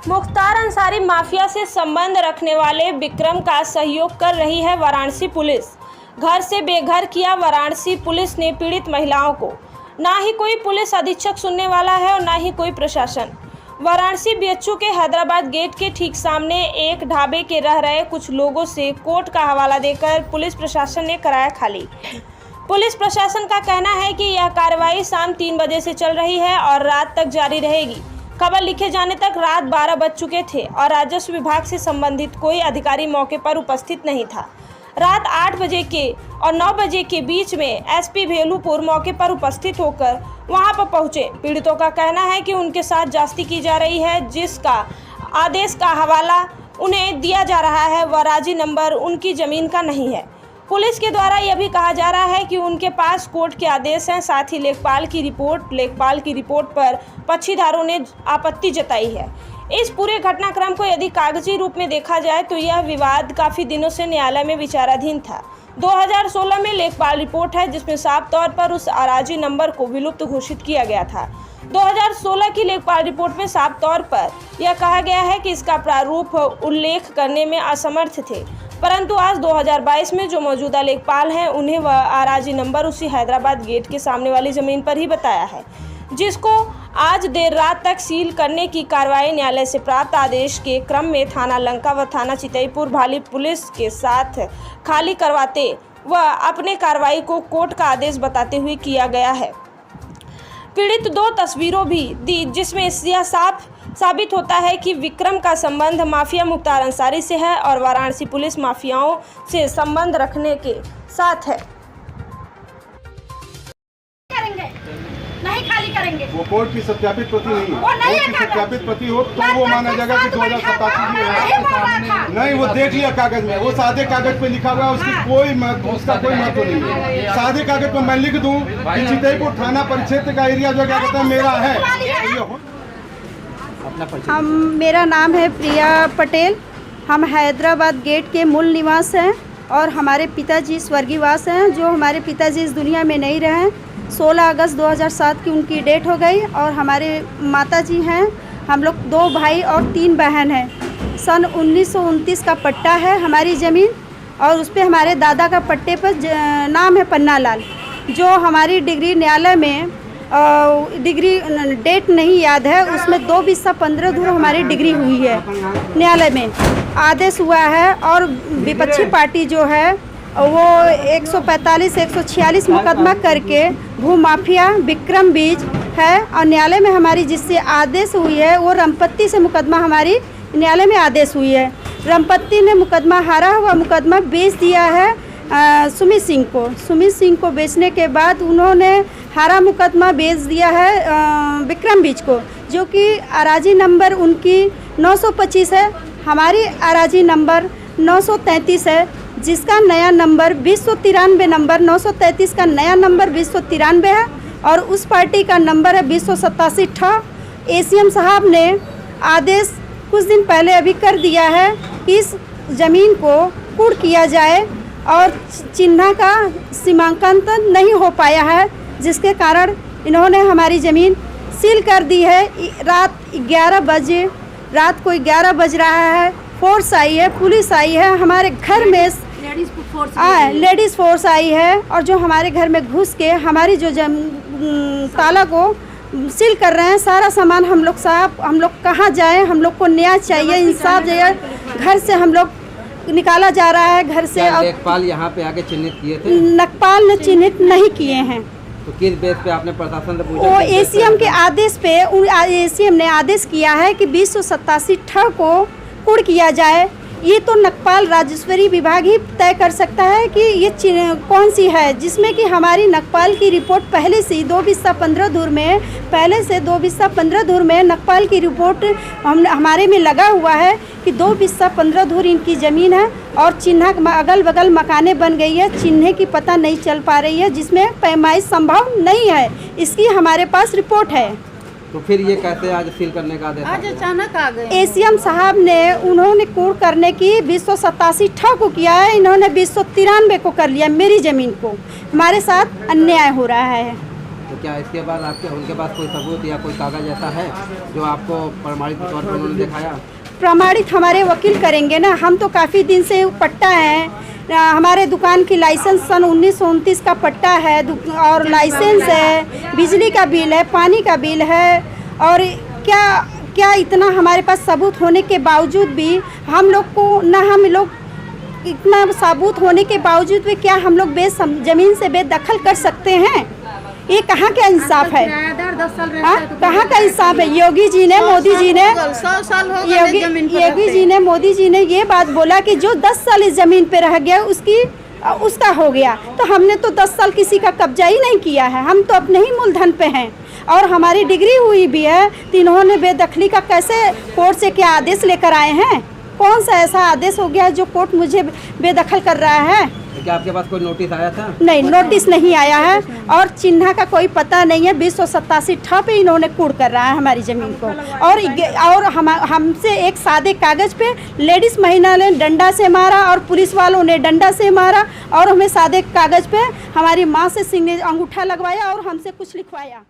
Mukhtar Ansari mafia से संबंध रखने वाले विक्रम का सहयोग कर रही है वाराणसी पुलिस। घर से बेघर किया वाराणसी पुलिस ने पीड़ित महिलाओं को। ना ही कोई पुलिस अधीक्षक सुनने वाला है और ना ही कोई प्रशासन। वाराणसी बीएचयू के हैदराबाद गेट के ठीक सामने एक ढाबे के रह रहे कुछ लोगों से कोर्ट का हवाला देकर पुलिस प्रशासन ने कराया खाली। पुलिस प्रशासन का कहना है कि यह कार्रवाई शाम 3 बजे से चल रही है और रात तक जारी रहेगी। खबर लिखे जाने तक रात 12 बज चुके थे और राजस्व विभाग से संबंधित कोई अधिकारी मौके पर उपस्थित नहीं था। रात 8 बजे के और 9 बजे के बीच में एसपी भेलूपुर मौके पर उपस्थित होकर वहां पर पहुंचे। पीड़ितों का कहना है कि उनके साथ जास्ती की जा रही है, जिसका आदेश का हवाला उन्हें दिया जा रहा है। वह राजी नंबर उनकी ज़मीन का नहीं है। पुलिस के द्वारा यह भी कहा जा रहा है कि उनके पास कोर्ट के आदेश हैं। साथ ही लेखपाल की रिपोर्ट पर पक्षीदारों ने आपत्ति जताई है। इस पूरे घटनाक्रम को यदि कागजी रूप में देखा जाए तो यह विवाद काफ़ी दिनों से न्यायालय में विचाराधीन था। 2016 में लेखपाल रिपोर्ट है जिसमें साफ तौर पर उस अराजी नंबर को विलुप्त घोषित किया गया था। 2016 की लेखपाल रिपोर्ट में साफ तौर पर यह कहा गया है कि इसका प्रारूप उल्लेख करने में असमर्थ थे, परंतु आज 2022 में जो मौजूदा लेखपाल हैं उन्हें वह अराजी नंबर उसी हैदराबाद गेट के सामने वाली ज़मीन पर ही बताया है, जिसको आज देर रात तक सील करने की कार्रवाई न्यायालय से प्राप्त आदेश के क्रम में थाना लंका व थाना चितईपुर भाली पुलिस के साथ खाली करवाते व अपने कार्रवाई को कोर्ट का आदेश बताते हुए किया गया है। पीड़ित 2 तस्वीरों भी दी जिसमें यह साबित होता है कि विक्रम का संबंध माफिया मुख्तार अंसारी से है और वाराणसी पुलिस माफियाओं से संबंध रखने के साथ है। नहीं खाली करेंगे। वो कोर्ट की सत्यापित प्रति नहीं है। कोर्ट की सत्यापित प्रति हो तो वो माना जाएगा कि 2087 में नहीं, वो देख लिया कागज में, वो सादे कागज पे लिखा हुआ है, उसकी कोई महत्व, उसका कोई महत्व नहीं है। सादे कागज पे मैं लिख दूं कि चितईपुर थाना परिक्षेत्र का एरिया जो क्या कहता है मेरा है। मेरा नाम है प्रिया पटेल। हम हैदराबाद गेट के मूल निवास हैं और हमारे पिताजी स्वर्गीयवास हैं। जो हमारे पिताजी इस दुनिया में नहीं रहे, 16 अगस्त 2007 की उनकी डेट हो गई और हमारे माताजी हैं। हम लोग 2 भाई और 3 बहन हैं। सन 1929 का पट्टा है हमारी ज़मीन और उस पर हमारे दादा का पट्टे पर नाम है पन्ना लाल। जो हमारी डिग्री न्यायालय में डिग्री डेट नहीं याद है, उसमें 2/15 हमारी डिग्री हुई है। न्यायालय में आदेश हुआ है और विपक्षी पार्टी जो है वो 145 146 मुकदमा करके भू माफिया विक्रम बीज है और न्यायालय में हमारी जिससे आदेश हुई है वो रमपत्ती से मुकदमा हमारी न्यायालय में आदेश हुई है। रमपत्ती ने मुकदमा हारा हुआ मुकदमा बेच दिया है सुमित सिंह को। सुमित सिंह को बेचने के बाद उन्होंने हारा मुकदमा बेच दिया है विक्रम बीज को, जो कि अराजी नंबर उनकी 925 है, हमारी अराजी नंबर 933 है, जिसका नया नंबर 2093 नंबर 933 का नया नंबर 2093 है और उस पार्टी का नंबर है 2087। एसीएम साहब ने आदेश कुछ दिन पहले अभी कर दिया है कि इस ज़मीन को कुड़ किया जाए और चिन्ह का सीमांकन नहीं हो पाया है, जिसके कारण इन्होंने हमारी ज़मीन सील कर दी है। रात को 11 बज रहा है, फोर्स आई है, पुलिस आई है, हमारे घर में लेडीज़ फोर्स आई है और जो हमारे घर में घुस के हमारी जो ताला को सील कर रहे हैं। सारा सामान हम लोग कहाँ जाएं? हम लोग को न्याय चाहिए, इंसाफ चाहिए। घर से हम लोग निकाला जा रहा है घर से। और लेखपाल यहाँ पे आके चिन्हित किए थे? लेखपाल ने चिन्हित नहीं किए हैं। तो किस बेस पे आपने प्रशासन से पूछा? वो एसीएम के आदेश पे एसीएम ने आदेश किया है कि 287 को कुड़ किया जाए। ये तो नकपाल राजस्वरी विभाग ही तय कर सकता है कि ये कौन सी है, जिसमें कि हमारी नकपाल की रिपोर्ट पहले से 2/15 में नकपाल की रिपोर्ट हमारे में लगा हुआ है कि 2/15 इनकी ज़मीन है और चिन्ह अगल बगल मकाने बन गई है, चिन्ह की पता नहीं चल पा रही है, जिसमें पैमाइश संभव नहीं है। इसकी हमारे पास रिपोर्ट है। तो फिर ये कैसे आज सील करने का आदेश? आज अचानक आ गए। एसीएम साहब ने उन्होंने कुड़ करने की 287 को किया है, इन्होंने 293 को कर लिया। मेरी ज़मीन को हमारे साथ अन्याय हो रहा है। तो क्या इसके बाद आपके उनके पास कोई सबूत या कोई कागज ऐसा है जो आपको प्रमाणित तौर पर उन्होंने दिखाया? प्रमाणित हमारे वकील करेंगे ना। हम तो काफ़ी दिन से पट्टा है, हमारे दुकान की लाइसेंस सन 1929 का पट्टा है और लाइसेंस है, बिजली का बिल है, पानी का बिल है। और क्या क्या इतना हमारे पास सबूत होने के बावजूद भी हम लोग को ना, हम लोग इतना सबूत होने के बावजूद भी क्या हम लोग ज़मीन से बेदखल कर सकते हैं? ये कहाँ का इंसाफ है? 10 साल कहाँ का इंसाफ है? योगी जी ने, मोदी जी ने, 100 साल हो योगी जी ने, मोदी जी ने ये बात बोला कि जो 10 साल इस ज़मीन पे रह गया उसका हो गया। तो हमने तो 10 साल किसी का कब्जा ही नहीं किया है, हम तो अपने ही मूलधन पे हैं और हमारी डिग्री हुई भी है। तो इन्होंने बेदखली का कैसे कोर्ट से क्या आदेश लेकर आए हैं? कौन सा ऐसा आदेश हो गया जो कोर्ट मुझे बेदखल कर रहा है? तो क्या आपके पास कोई नोटिस आया था? नहीं, नोटिस नहीं आया है और चिन्ह का कोई पता नहीं है। 287 ठप इन्होंने कूड़ कर रहा है हमारी ज़मीन को। और हमसे एक सादे कागज़ पे लेडीज़ महिला ने डंडा से मारा और पुलिस वालों ने डंडा से मारा और हमें सादे कागज़ पे हमारी माँ से अंगूठा लगवाया और हमसे कुछ लिखवाया।